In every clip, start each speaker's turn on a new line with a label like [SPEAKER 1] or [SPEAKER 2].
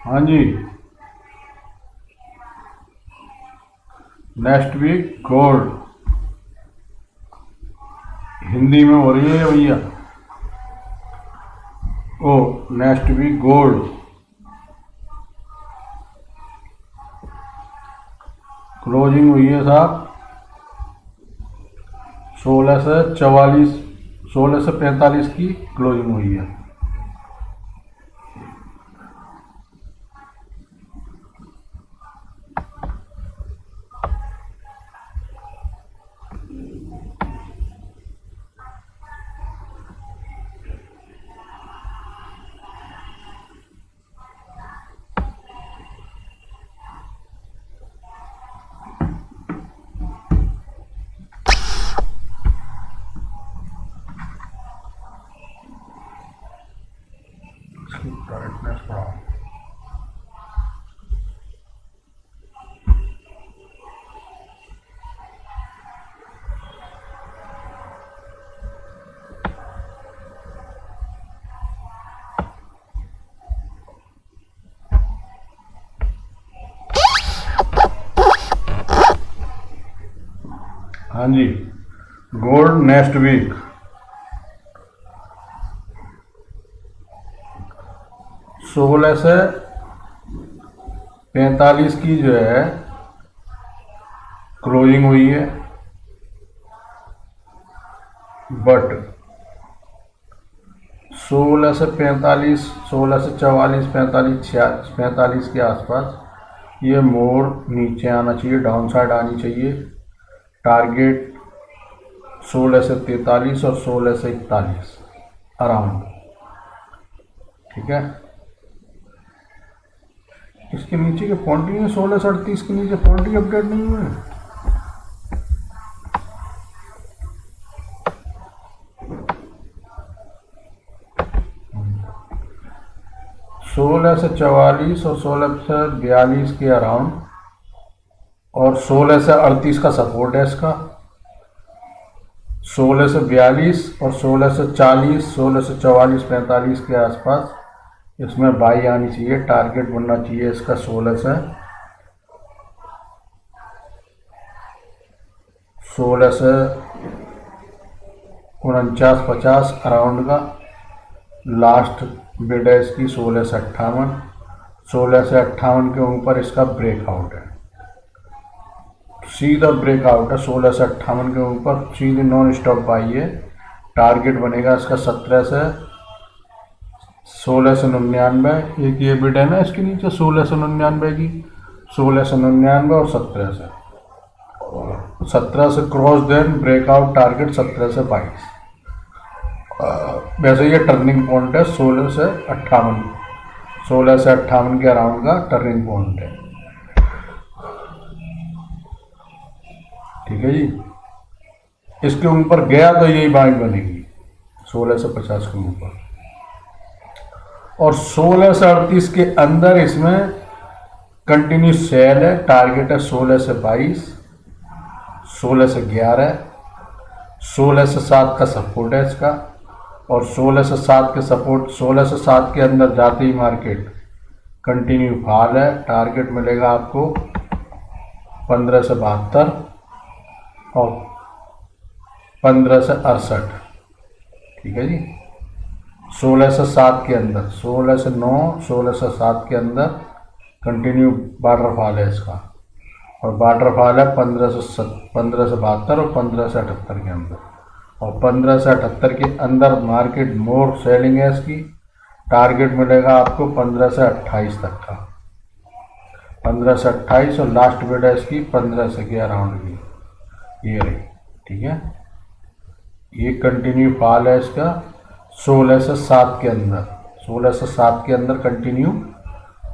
[SPEAKER 1] हाँ जी। Next week gold Hindi में हो रही है भैया। ओ, नेक्स्ट वीक गोल्ड क्लोजिंग हुई है साहब 16 से 44, 16 से 45 की क्लोजिंग हुई है। ब्राइटनेस बढ़ाओ। हाँ जी, गोल्ड नेक्स्ट वीक 16 से 45 की जो है क्लोजिंग हुई है, बट 16 से 45, 16 से 44, 45 के आसपास ये मोड़ नीचे आना चाहिए, डाउन साइड आनी चाहिए। टारगेट 16 से 43 और 16 से 41 अराउंड, ठीक है। इसके नीचे के पॉइंटिंग है 16 से 38 के नीचे पॉइंटिंग अपडेट नहीं हुए। 16 से 44 और 16 से 42 के अराउंड, और 16 से 38 का सपोर्ट है इसका। 16 से 42 और 16 से 40, 16 से 44, 45 के आसपास इसमें बाई आनी चाहिए। टारगेट बनना चाहिए इसका 16 से 49, 50 अराउंड का। लास्ट बिड है इसकी 16 से 58, 16 से 58 के ऊपर इसका ब्रेकआउट है, सीधा ब्रेकआउट है। 16 से 58 के ऊपर सीधे नॉन स्टॉप बाई है। टारगेट बनेगा इसका 16 से 99। एक ये बिड है ना इसके नीचे 16 से 99 की, 16 से 99 और 17 से क्रॉस, देन ब्रेकआउट टारगेट 17 से 22। वैसे ये टर्निंग पॉइंट है 16 से 58, 16 से 58 के अराउंड का टर्निंग पॉइंट है, ठीक है जी। इसके ऊपर गया तो यही बाई बनेगी 16 से 50 के ऊपर, और 16 से 38 के अंदर इसमें कंटिन्यू सेल है। टारगेट है 16 से 22, 16 से 11, 16 से 7 का सपोर्ट है इसका, और 16 से 7 के सपोर्ट, 16 से 7 के अंदर जाते ही मार्केट कंटिन्यू फॉल है। टारगेट मिलेगा आपको 15 से 72 और 15 से 68, ठीक है जी। 16 से 7 के अंदर, 16 से 9, 16 से 7 के अंदर कंटिन्यू बार्डर फॉल है इसका, और बार्डर फॉल है 15 से 72 और 15 से 78 के अंदर, और 15 से 78 के अंदर मार्केट मोर सेलिंग है इसकी। टारगेट मिलेगा आपको 15 से 28 तक का, 15 से 28, और लास्ट बिड है इसकी 15 के अराउंड की, ये रही, ठीक है। ये कंटिन्यू फॉल है इसका 16 से 7 के अंदर, 16 से 7 के अंदर कंटिन्यू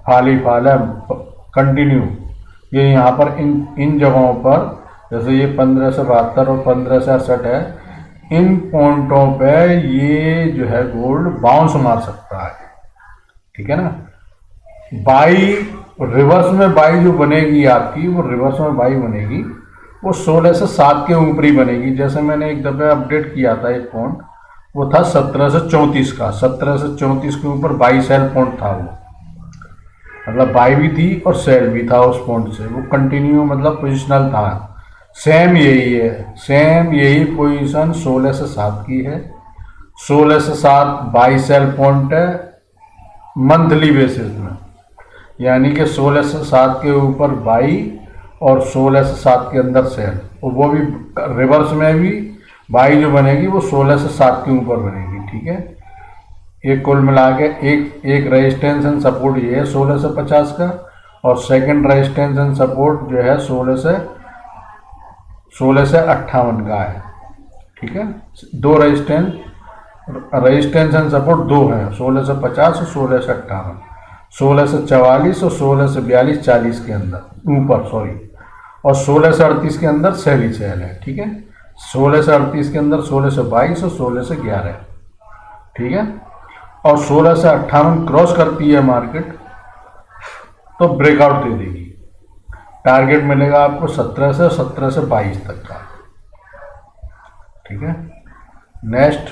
[SPEAKER 1] फॉल ही फॉल है कंटिन्यू। ये यहाँ पर इन जगहों पर, जैसे ये 15 से 72 और 15 से 68 है, इन पॉइंटों पे ये जो है गोल्ड बाउंस मार सकता है, ठीक है ना। बाई रिवर्स में बाई जो बनेगी आपकी, वो रिवर्स में बाई बनेगी, वो 16 से 7 के ऊपर ही बनेगी। जैसे मैंने एक दफ़े अपडेट किया था एक पॉइंट, वो था 17 से 34 का, 17 से 34 के ऊपर बाई सेल पॉइंट था वो। मतलब बाई भी थी और सेल भी था उस पॉइंट से, वो कंटिन्यू मतलब पोजिशनल था। सेम यही है, सेम यही पोजीशन 16 से 7 की है। 16 से 7 बाई सेल पॉइंट है मंथली बेसिस में, यानी कि 16 से 7 के ऊपर बाई और 16 से 7 के अंदर सेल, और वो भी रिवर्स में भी बाई जो बनेगी वो 16 से 7 के ऊपर बनेगी। ठीक है, ये कुल मिला के एक रेजिस्टेंस एंड सपोर्ट ये है 16 से 50 का, और सेकंड रेजिस्टेंस एंड सपोर्ट जो है 16 से 58 का है। ठीक है, दो रेजिस्टेंस एंड सपोर्ट दो हैं, 16 से 50 और 16 से 58, 16 से 44 और 16 से 42 40 के अंदर ऊपर सॉरी, और 16 से 38 के अंदर सेल ही सेल है। ठीक है, 16 से 38 के अंदर 16 से 22 और 16 से 11। ठीक है, और 16 से 58 क्रॉस करती है मार्केट तो ब्रेकआउट दे देगी। टारगेट मिलेगा आपको 17 से 22 तक का। ठीक है, नेक्स्ट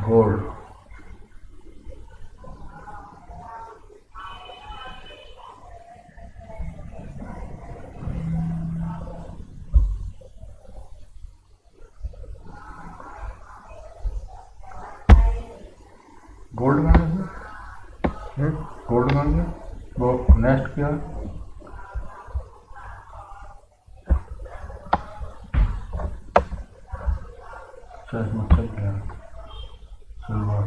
[SPEAKER 1] गोल्ड। गोल्ड में वो नेक्स्ट क्या सिल्वर।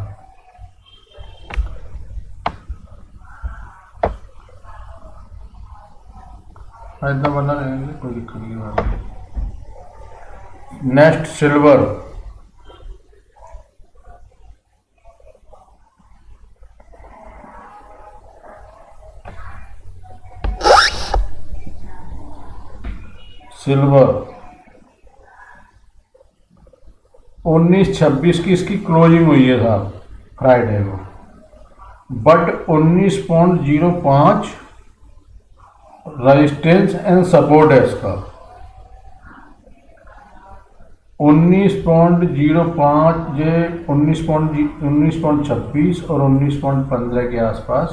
[SPEAKER 1] इतना बना रहेंगे, कोई दिक्कत की बात नहीं। Next silver. सिल्वर 19-26 की इसकी क्लोजिंग हुई है साहब फ्राइडे को, बट 19.05 रेजिस्टेंस एंड सपोर्ट है इसका। 19.05 ये 19.26 और 19.15 के आसपास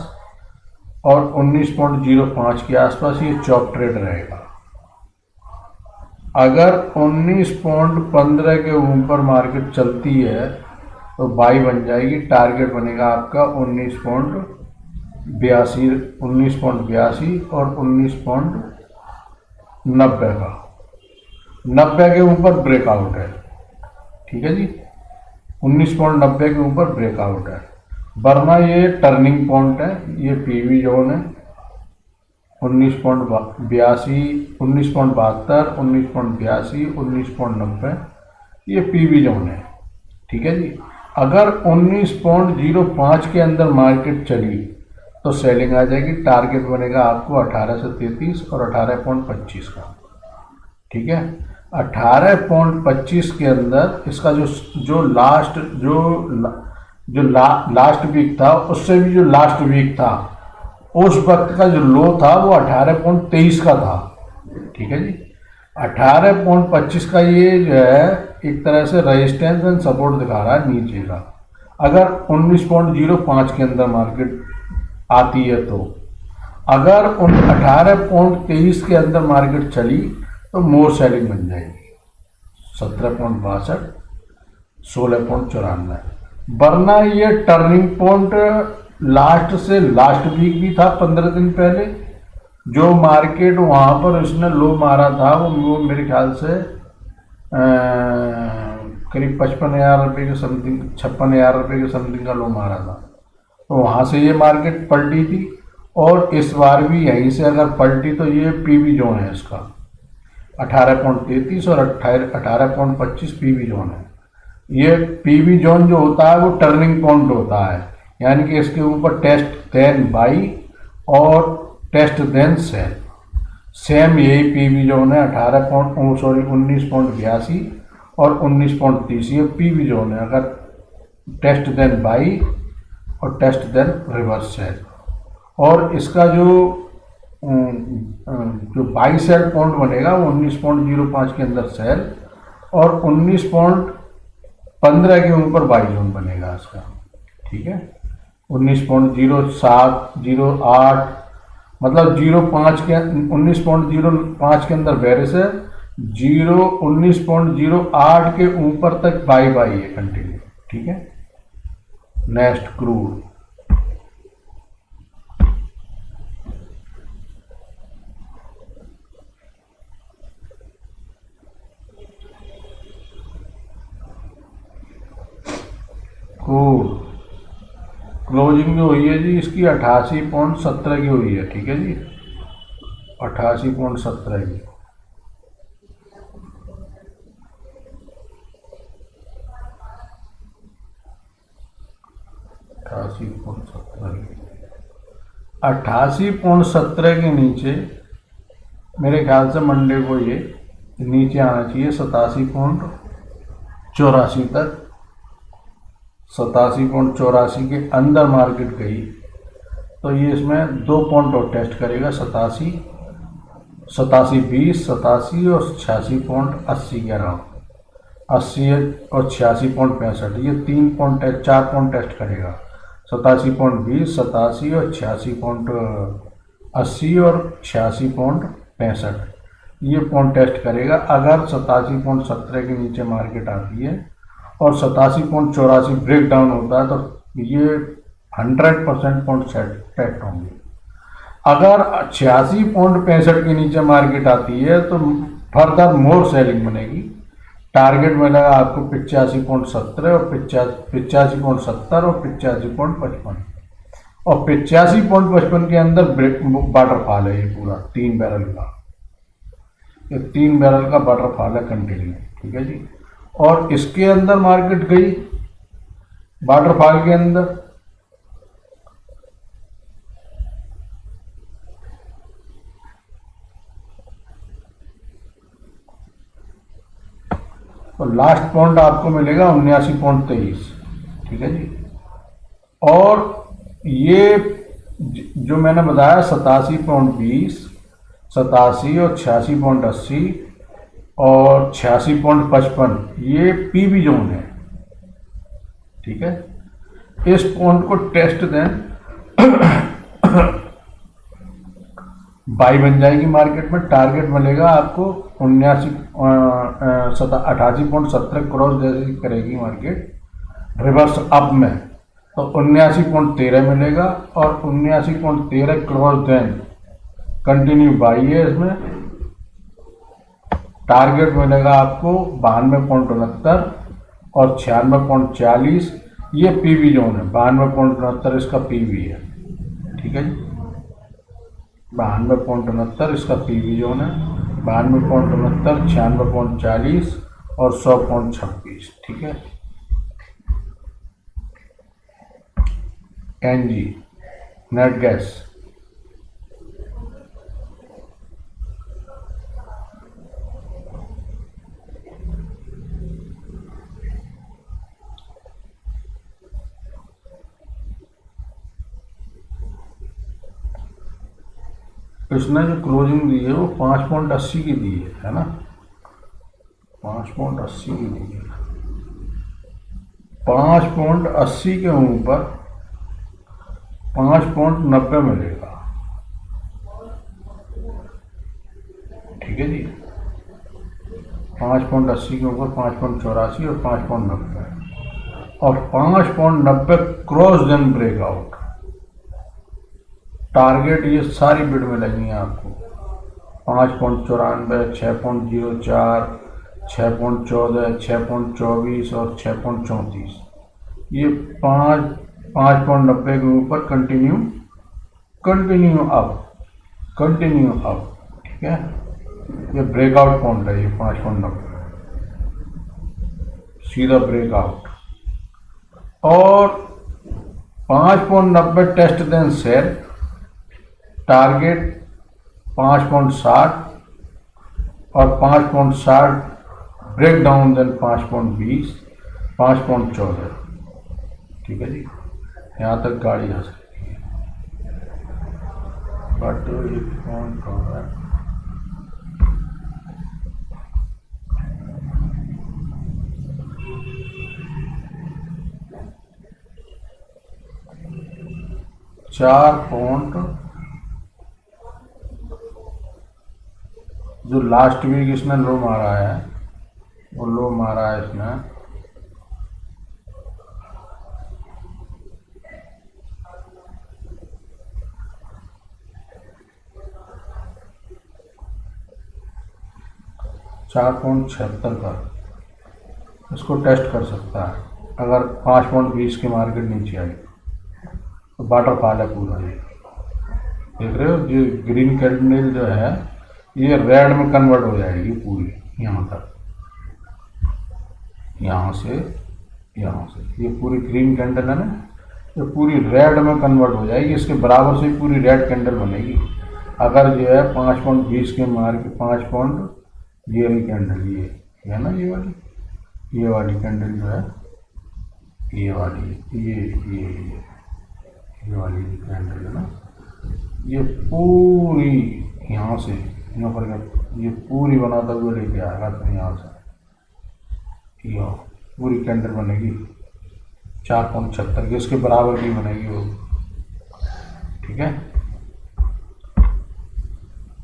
[SPEAKER 1] और 19.05 के आसपास ये चॉप ट्रेड रहेगा। अगर 19.15 के ऊपर मार्केट चलती है तो बाई बन जाएगी, टारगेट बनेगा आपका 19.82 और 19.90 का। 90 के ऊपर ब्रेकआउट है। ठीक है जी, 19.90 के ऊपर ब्रेकआउट है, वरना ये टर्निंग पॉइंट है, ये पीवी जोन है 19.82, 19.72, 19.82, 19.90 ये पीवी जोन है। ठीक है जी, अगर 19.05 के अंदर मार्केट चली तो सेलिंग आ जाएगी, टारगेट बनेगा आपको 18 से 33 और 18.25 का। ठीक है, 18.25 के अंदर इसका जो लास्ट वीक था, उससे भी जो लास्ट वीक था उस वक्त का जो लो था वो 18.23 का था। ठीक है जी, 18.25 का ये जो है एक तरह से रेजिस्टेंस एंड सपोर्ट दिखा रहा है नीचे का। अगर 19.05 के अंदर मार्केट आती है तो, अगर 18.23 के अंदर मार्केट चली तो मोर सेलिंग बन जाएगी 17.62, 16.94, वरना ये टर्निंग पॉइंट लास्ट से लास्ट वीक भी था 15 दिन पहले। जो मार्केट वहाँ पर उसने लो मारा था वो मेरे ख्याल से करीब 55,000 रुपये के समथिंग, 56,000 रुपये के समथिंग का लो मारा था, तो वहाँ से ये मार्केट पलटी थी। और इस बार भी यहीं से अगर पलटी तो ये पीवी जोन है इसका 18.33 और 18.25 पीवी जोन है। ये पीवी जोन जो होता है वो टर्निंग पॉइंट होता है, यानी कि इसके ऊपर टेस्ट देन बाई और टेस्ट देन सेल। सेम यही पीवी जोन है 19.82 और 19.30 ये पीवी जोन है। अगर टेस्ट देन बाई और टेस्ट देन रिवर्स सेल, और इसका जो बाई सेल पॉइंट बनेगा वो 19.05 के अंदर सेल और 19.15 के ऊपर बाई जोन बनेगा इसका। ठीक है, 19.0708, मतलब 0.5 के 19.05 के अंदर बेरिश है, 19.08 के ऊपर तक बाई बाई है कंटिन्यू। ठीक है, नेक्स्ट क्रूड। क्लोजिंग जो हुई है जी इसकी 88.17 की हुई है। ठीक है जी, 88.17 की। अट्ठासी पॉइंट सत्रह के नीचे मेरे ख्याल से मंडे को ये नीचे आना चाहिए 87.84 तक। 87.84 के अंदर मार्केट गई तो ये इसमें 2 पॉइंट और टेस्ट करेगा, 87, 87.20, 87 और 86.80 के अराउंड, 80 और 86.65, ये 3 पॉइंट 4 पॉइंट टेस्ट करेगा, 87.20, 87 और 86.80 और 86.65, ये पॉइंट टेस्ट करेगा। अगर 87.17 के नीचे मार्केट आती है और 87.84 ब्रेक डाउन होता है तो ये 100% पॉइंट सेट होंगे। अगर 86.65 के नीचे मार्केट आती है तो फर्दर मोर सेलिंग बनेगी। टारगेट मिलेगा आपको 85.70 और 85.70 और 85.55, और 85.55 के अंदर वाटरफॉल है ये पूरा 3 बैरल का, ये 3 बैरल का वाटरफॉल है कंटिन्यू। ठीक है जी, और इसके अंदर मार्केट गई वाटरफॉल के अंदर, तो लास्ट पॉइंट आपको मिलेगा 79.23। ठीक है जी, और ये जो मैंने बताया 87.20, 87 और 86.80 और 86.55 ये पीवी जोन है। ठीक है, इस पॉइंट को टेस्ट दें बाई बन जाएगी मार्केट में। टारगेट मिलेगा आपको 88.70 क्रॉस जैसे करेगी मार्केट रिवर्स अप में तो 79.13 मिलेगा, और 79.13 क्रॉस देन कंटिन्यू बाई है इसमें। टारगेट मिलेगा आपको 92.69 और 96.40, ये पीवी जोन है। 92.69 इसका पीवी है। ठीक है जी, 92.69 इसका पीवी जोन है, 92.69, 96.40 और 100.26। ठीक है, एनजी नेट गैस इसने जो क्लोजिंग दी है वो 5.80 की दी है ना, 5.80 की दी है। 5.80 के ऊपर 5.90 मिलेगा। ठीक है जी, 5.80 के ऊपर 5.84 और 5.90, और 5.90 क्रॉस देन ब्रेकआउट। टारगेट ये सारी बिड में लगेंगे आपको 5.94, 6.04, 6.14, 6.24 और 6.34, ये 5.90 के ऊपर कंटिन्यू अप। ठीक है, ये ब्रेकआउट पॉइंट है, ये 5.90 सीधा ब्रेकआउट, और 5.90 टेस्ट देन सेल। टारगेट 5.60 और 5.60 ब्रेक डाउन देन 5.20, 5.14। ठीक है जी, यहाँ तक गाड़ी आ सकती है, बट ये पॉइंट हो रहा है। 4 पॉइंट, जो लास्ट वीक इसने लो मारा है वो लो मारा है इसने 4.76 का, इसको टेस्ट कर सकता है। अगर 5.20 की मार्केट नीचे आई तो वाटरफॉल है पूरा। ये देख रहे हो, जो ग्रीन कैंडल जो है ये रेड में कन्वर्ट हो जाएगी पूरी, यहाँ तक, यहाँ से ये पूरी ग्रीन कैंडल है ना, ये पूरी रेड में कन्वर्ट हो जाएगी। इसके बराबर से पूरी रेड कैंडल बनेगी अगर जो है 5.20 के मार्केट 5 पॉइंट, ये वाली कैंडल, ये है ना, ये वाली कैंडल जो है, ये वाली कैंडल है ना, ये पूरी यहाँ से यहाँ पर ये पूरी बनाता हुआ लेके आएगा तो यहाँ से ये पूरी कैंडल बनेगी 4.76 की, इसके बराबर की बनेगी वो। ठीक है,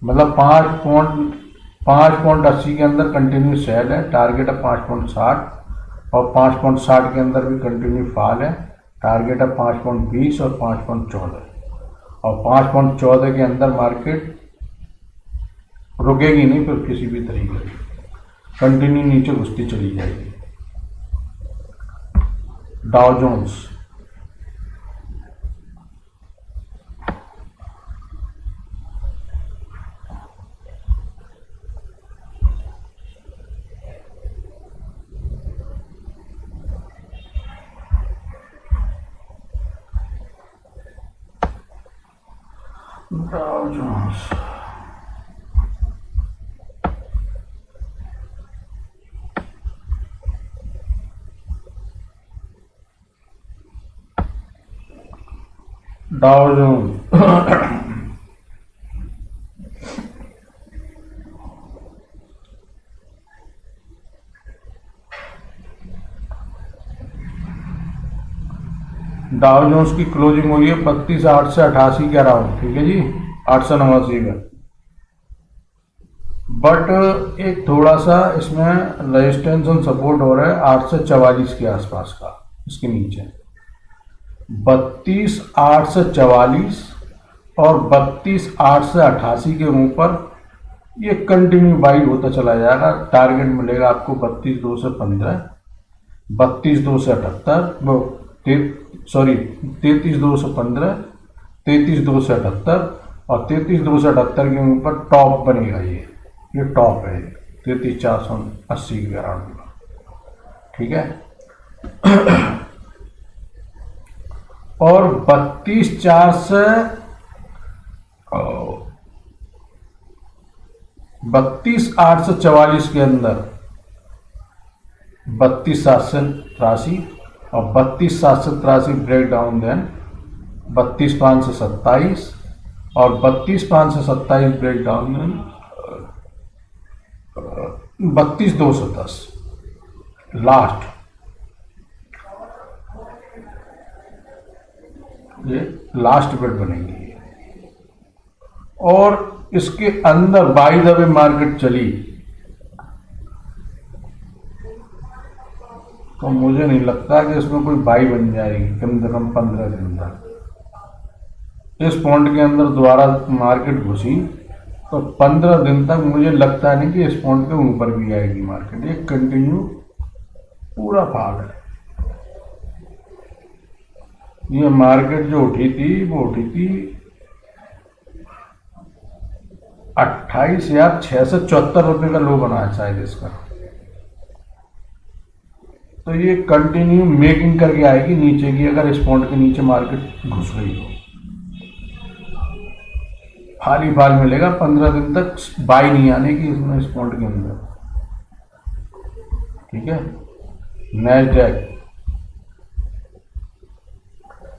[SPEAKER 1] मतलब 5.80 के अंदर कंटिन्यू सेल है, टारगेट है 5.60, और 5.60 के अंदर भी कंटिन्यू फॉल है, टारगेट है 5.20 और 5.14, और 5.14 के अंदर मार्केट रुकेगी नहीं फिर किसी भी तरीके से, कंटिन्यू नीचे घुसती चली जाएगी। Dow Jones Dow Jones Dow Jones की क्लोजिंग हुई है 32,800 से 88 के अराउंड। ठीक है जी, 889 में, बट एक थोड़ा सा इसमें रेजिस्टेंस और सपोर्ट हो रहा है 844 के आसपास का, इसके नीचे 32,844 और 32,888 के ऊपर ये कंटिन्यू बाई होता चला जाएगा। टारगेट मिलेगा आपको 32,200 से 15, 32,200 से 78, सॉरी 33,200 से 15, 33,200 से 78, और 33,200 से 78 के ऊपर टॉप बनेगा। ये टॉप है 33,480 के अराउंड। ठीक है, और 32,844 के अंदर 32,783 और 32,783 ब्रेक डाउन, देन 32,527 और 32,527 ब्रेक डाउन, 32,210 लास्ट, ये लास्ट बिड बनेगी। और इसके अंदर बाई द वे मार्केट चली तो मुझे नहीं लगता कि इसमें कोई बाई बन जाएगी कम से कम 15 दिन तक। इस पॉइंट के अंदर दोबारा मार्केट घुसी तो 15 दिन तक मुझे लगता नहीं कि इस पॉइंट के ऊपर भी आएगी मार्केट। ये कंटिन्यू पूरा फॉल है। ये मार्केट जो उठी थी वो उठी थी 28,674 रुपये का लो बना है शायद इसका। तो ये कंटिन्यू मेकिंग करके आएगी नीचे की, अगर इस पॉइंट के नीचे मार्केट घुस गई हो। खाली फाल मिलेगा 15 दिन तक, बाई नहीं आने की इसमें इस पॉइंट के अंदर। ठीक है,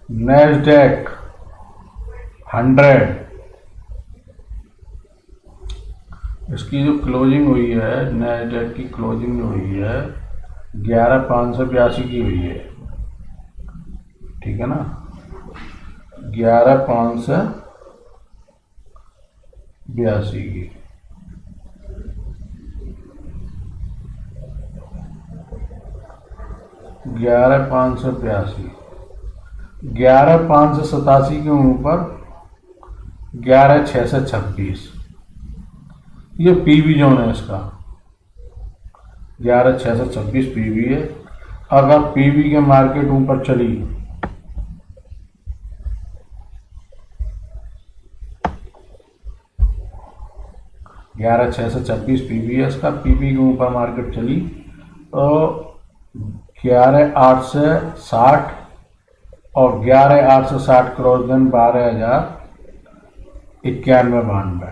[SPEAKER 1] नैस्डैक 100, इसकी जो क्लोजिंग हुई है, नैस्डैक की क्लोजिंग जो हुई है 11,582 की हुई है। ठीक है ना, 11,582 की। 11,582, 11,587 के ऊपर 11,626, ये पीवी जोन है इसका। 11,626 पीवी है। अगर पीवी के मार्केट ऊपर चली, ग्यारह छः सौ छब्बीस पीवी है इसका, पीवी के ऊपर मार्केट चली तो 11,860 और 11,860 क्रॉस देन 12,091-92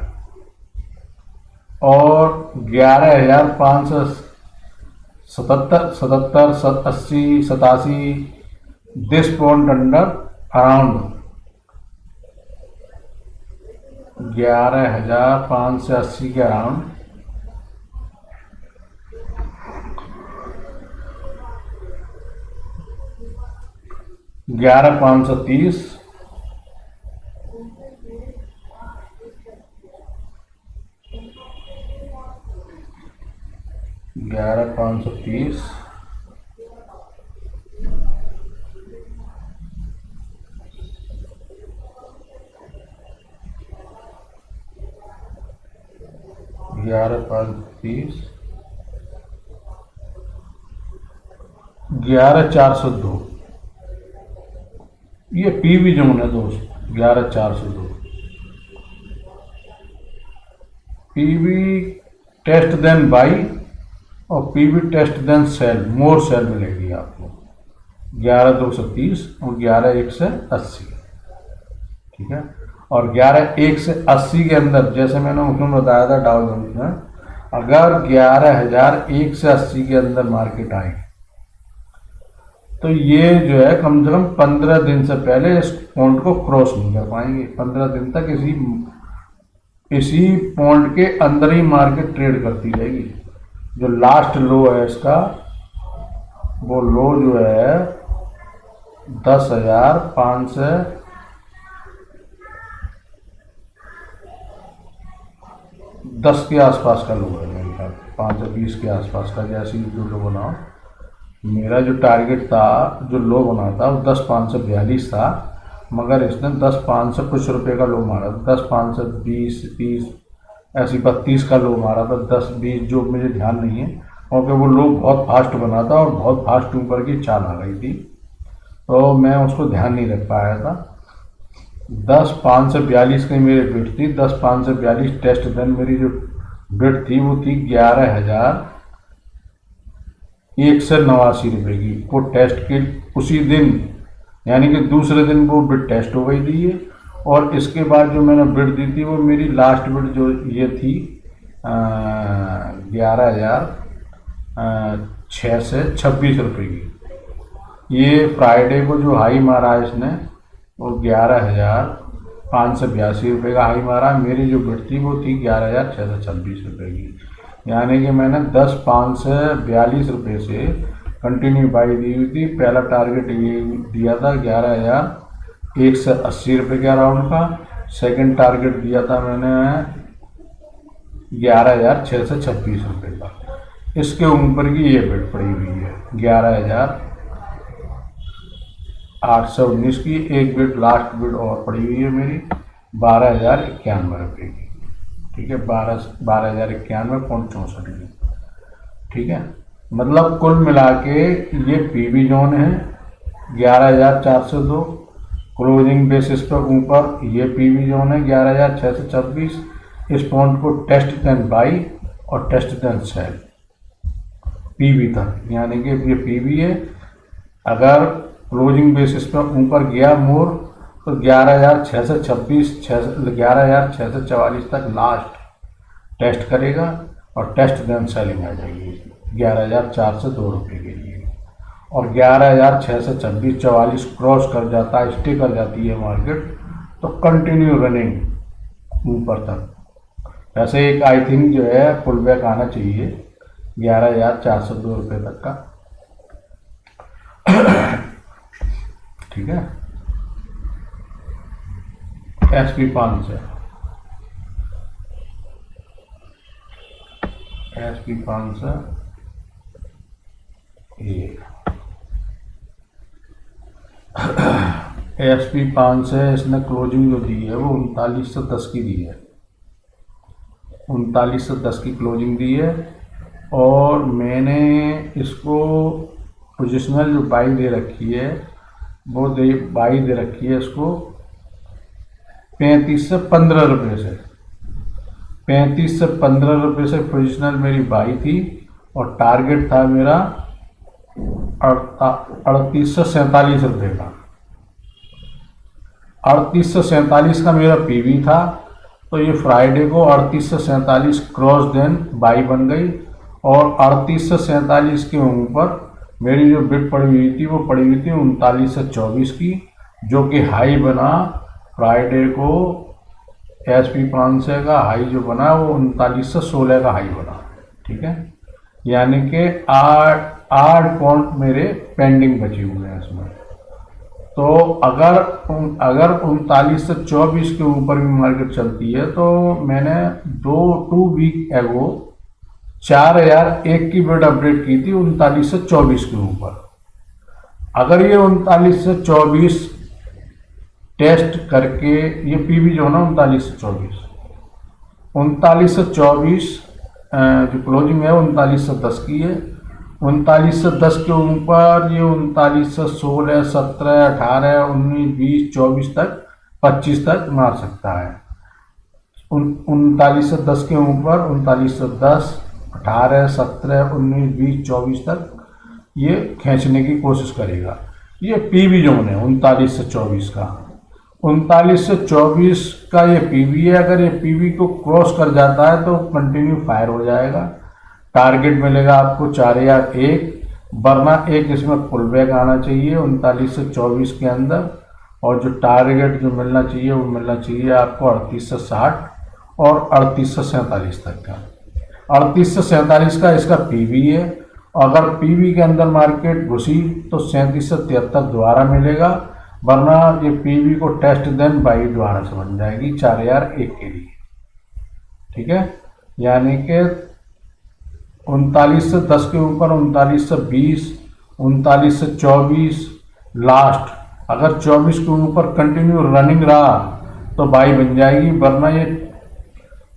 [SPEAKER 1] और 11,577 80 87 दिस पॉइंट अंडर अराउंड 11,580 के अराउंड 11,530, 11,530, 11,530, 11,402, ये पीवी जोन है दोस्त। 11,402 पीवी टेस्ट देन बाई और पीवी टेस्ट देन सेल, मोर सेल मिलेगी आपको 11,230 और 11,180, ठीक है। और 11,180 के अंदर जैसे मैंने उसमें बताया था डाउ जोन्स में, अगर 11,180 के अंदर मार्केट आई तो ये जो है कम से कम 15 दिन से पहले इस पॉइंट को क्रॉस नहीं कर पाएंगे। 15 दिन तक इसी पॉइंट के अंदर ही मार्केट ट्रेड करती रहेगी। जो लास्ट लो है इसका, वो लो जो है 10,510 के आसपास का लो है मेरे ख्याल, 520 के आसपास का। जैसे ही जो लो बनाओ, मेरा जो टारगेट था, जो लो बना था वो 10,542 था, मगर इसने 10,500 कुछ रुपये का लो मारा, 10,520 30 ऐसी 32 का लो मारा था, 10-20 जो मुझे ध्यान नहीं है, क्योंकि वो लो बहुत फास्ट बना था और बहुत फास्ट ऊपर की चाल आ गई थी, तो मैं उसको ध्यान नहीं रख पाया था। 10,542 की मेरी बिड थी, 10,542 टेस्ट देन मेरी जो बिड थी वो थी 11,189 रुपये की। वो टेस्ट के उसी दिन यानी कि दूसरे दिन वो बिड टेस्ट हो गई थी ये, और इसके बाद जो मैंने बिड दी थी वो मेरी लास्ट बिड जो ये थी 11,626 रुपये की। ये फ्राइडे को जो हाई मारा इसने वो 11,582 रुपये का हाई मारा। मेरी जो बिड थी वो थी 11,626 रुपये की, यानी कि मैंने 10,542 रुपये से कंटिन्यू बाई दी हुई थी। पहला टारगेट ये दिया था 11,180 रुपये के अराउंड का, सेकंड टारगेट दिया था मैंने 11,626 रुपये का। इसके ऊपर की ये बिड पड़ी हुई है 11,819 की। एक बिड लास्ट बिड और पड़ी हुई है मेरी 12,091 रुपये की, ठीक है, 12,091.64 की, ठीक है। मतलब कुल मिला के ये पीवी जोन है 11,402, क्लोजिंग बेसिस पर ऊपर ये पीवी जोन है 11,626। इस पॉइंट को टेस्ट देन बाई और टेस्ट देन सेल पीवी तक, यानी कि ये पीवी है। अगर क्लोजिंग बेसिस पर ऊपर गया मोर तो 11,626 11,644 तक लास्ट टेस्ट करेगा और टेस्ट देन सेलिंग आ जाएगी 11,402 रुपये के लिए। और 11,626 44 क्रॉस कर जाता है, स्टे कर जाती है मार्केट, तो कंटिन्यू रनिंग ऊपर तक। वैसे एक आई थिंक जो है पुल बैक आना चाहिए 11,402 रुपये तक का, ठीक है। SP500 SP500 ये SP500 इसने क्लोजिंग जो दी है वो 3910 की दी है, 3910 की क्लोजिंग दी है। और मैंने इसको पोजिशनल जो बाई दे रखी है वो बाई दे रखी है इसको 35 से 15 रुपये से, 35 से 15 रुपये से पोजिशनल मेरी बाई थी और टारगेट था मेरा 38 से 47 रुपये का। 38 से 47 का मेरा पीवी था, तो ये फ्राइडे को 38 से 47 क्रॉस देन बाई बन गई और 38 से 47 के ऊपर मेरी जो बिड पड़ी हुई थी वो पड़ी हुई थी 39 से 24 की, जो कि हाई बना फ्राइडे को। SP500 का हाई जो बना वो 39 से 16 का हाई बना, ठीक है। यानी कि 8 पॉइंट मेरे पेंडिंग बचे हुए हैं इसमें। तो अगर 39 से 24 के ऊपर भी मार्केट चलती है तो मैंने 2 वीक एगो 4001 की बिड अपडेट की थी 39 से 24 के ऊपर। अगर ये 39 से 24 टेस्ट करके, ये पीवी जो है ना 39 से 24 जो क्लोजिंग है 39 से 10 की है, 39 से 10 के ऊपर ये 39 से 16, 17, 18, 19, 20, 24 तक 25 तक मार सकता है। 39 से 10 के ऊपर 39 से 10, 18, 17, 19, 20, 24 तक ये खींचने की कोशिश करेगा। ये पीवी जोन है 39 से 24 का। 39 से 24 का ये पीवी है। अगर ये पीवी को क्रॉस कर जाता है तो कंटिन्यू फायर हो जाएगा। टारगेट मिलेगा आपको 4001, वरना एक इसमें पुल बैक आना चाहिए 39 से 24 के अंदर। और जो टारगेट जो मिलना चाहिए वो मिलना चाहिए आपको 38 से 60 और 38 से 47 तक का। 38 से 47 का इसका पीवी है। अगर पीवी के अंदर मार्केट घुसी तो 37 से 73 दोबारा मिलेगा, वरना ये पीवी को टेस्ट देन बाई दोबारा से बन जाएगी 4001 के लिए, ठीक है। यानी कि 39 से 10 के ऊपर 39 से 20, 39 से 24 लास्ट। अगर 24 के ऊपर कंटिन्यू रनिंग रहा तो बाई बन जाएगी, वरना ये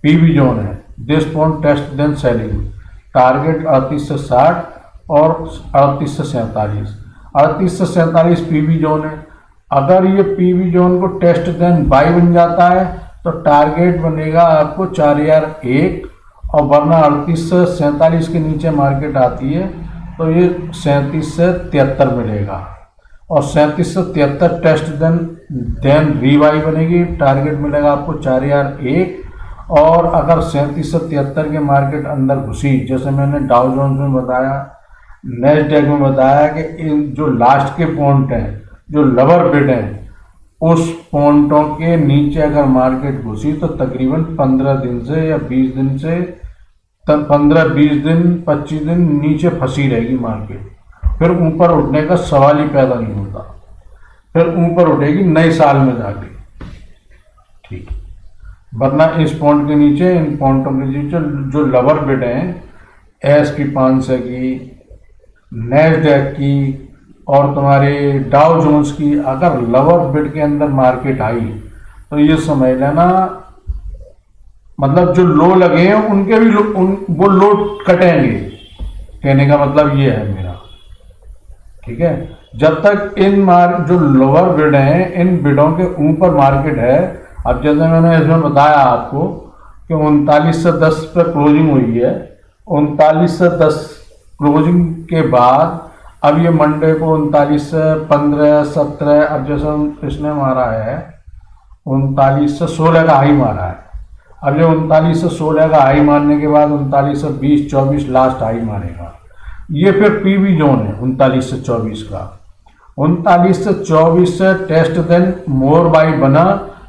[SPEAKER 1] पीवी जोन है। This point test then selling. Target 38 से 60 और 38 से 47। 38 से 47 पीवी जोन है। अगर ये पीवी जोन को टेस्ट देन बाई बन जाता है तो टारगेट बनेगा आपको 4001, और वरना 38 से 47 के नीचे मार्केट आती है तो ये 37 से 73 मिलेगा, और 37 से 73 टेस्ट देन रीवाई बनेगी। टारगेट मिलेगा आपको 4001। और अगर 37 से 73 के मार्केट अंदर घुसी, जैसे मैंने डाउ जोन्स में बताया, नैस्डैक में बताया कि इन जो लास्ट के पॉइंट हैं, जो लोअर बिड हैं, उस पॉइंटों के नीचे अगर मार्केट घुसी तो तकरीबन 15 दिन से या 20 दिन से 15-20 दिन 25 दिन नीचे फंसी रहेगी मार्केट। फिर ऊपर उठने का सवाल ही पैदा नहीं होता। फिर ऊपर उठेगी नए साल में जाके, ठीक। वरना इस पॉइंट के नीचे, इन पॉइंटों के नीचे जो लोअर बिड हैं SP500 की, नैस्डैक की और तुम्हारे डाउ जोन्स की, अगर लोअर बिड के अंदर मार्केट आई तो ये समझ लेना, मतलब जो लो लगे हैं उनके भी वो लो कटेंगे। कहने का मतलब ये है मेरा, ठीक है। जब तक जो लोअर बिड हैं, इन बिडों के ऊपर मार्केट है। अब जैसे मैंने इसमें बताया आपको कि 39 से 10 पे क्लोजिंग हुई है। 39 से 10 क्लोजिंग के बाद अब ये मंडे को 39 से 15, 17, अब जैसे इसने मारा है 39 से 16 का हाई मारा है। अब ये 39 से 16 का हाई मारने के बाद 39 से 20, 24 लास्ट हाई मारेगा। ये फिर पीवी जोन है 39 से 24 का। 39 से 24 से टेस्ट देन मोर बाई बना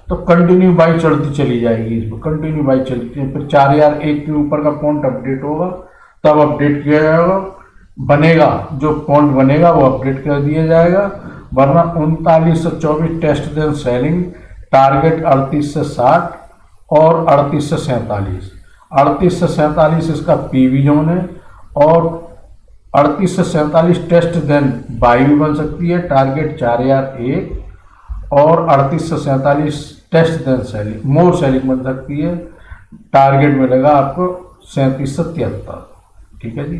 [SPEAKER 1] तो कंटिन्यू बाई चढ़ती चली जाएगी। इसमें कंटिन्यू बाई चलती है। फिर 4001 के ऊपर का पॉइंट अपडेट होगा, तब अपडेट किया जाएगा, बनेगा जो पॉइंट बनेगा वो अपडेट कर दिया जाएगा। वरना 39 से 24 टेस्ट देन सेलिंग, टारगेट 38 से 60 और 38 से 47। 38 से 47 इसका पीवी जोन है और 38 से 47 टेस्ट देन बाई भी बन सकती है, टारगेट 4001 और 38 से 47 test then selling more selling बन सकती है, टारगेट मिलेगा आपको 37 से 73। ठीक है जी।